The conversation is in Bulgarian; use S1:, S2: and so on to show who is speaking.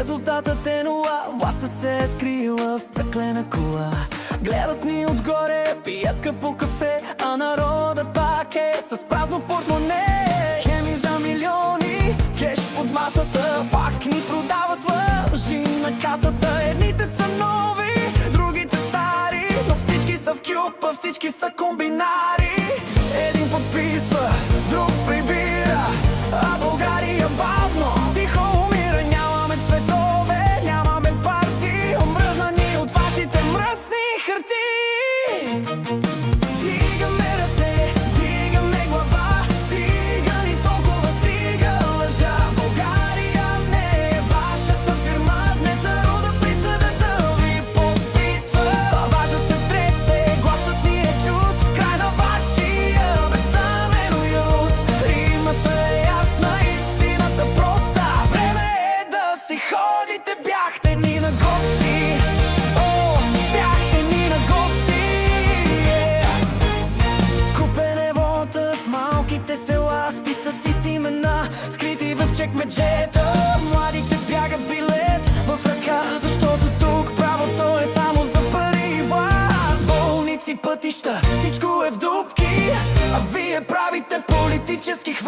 S1: Резултатът е нула, властта се е скрила в стъклена кула. Гледат ни отгоре, пият скъпо кафе, а народът пак е с празно портмоне. Схеми за милиони, кеш под масата, пак ни продават лъжи на касата. Едните са нови, другите стари, но всички са в кюпа, всички са комбинари. Един подписва, друг прибира, а България бавно, тихо умира. Нямаме цветове, нямаме партии, омръзна ни от вашите мръсни хартии. Дигаме ръце, дигаме глава, стига ни толкова, стига лъжа. България не е вашата фирма, днес народа присъдата ви подписва. Важът се тресе, гласът ни е чут, край на вашия безсъмен уют. Римата е ясна, истината проста, време е да си ходите. Бяхте ни на гости, о, бяхте ни на гости, Купен е вота в малките села, списъци с имена, скрити в чекмеджета. Младите бягат с билет в ръка, защото тук правото е само за пари и власт. Болници, пътища, всичко е в дупки, а вие правите политически хватки.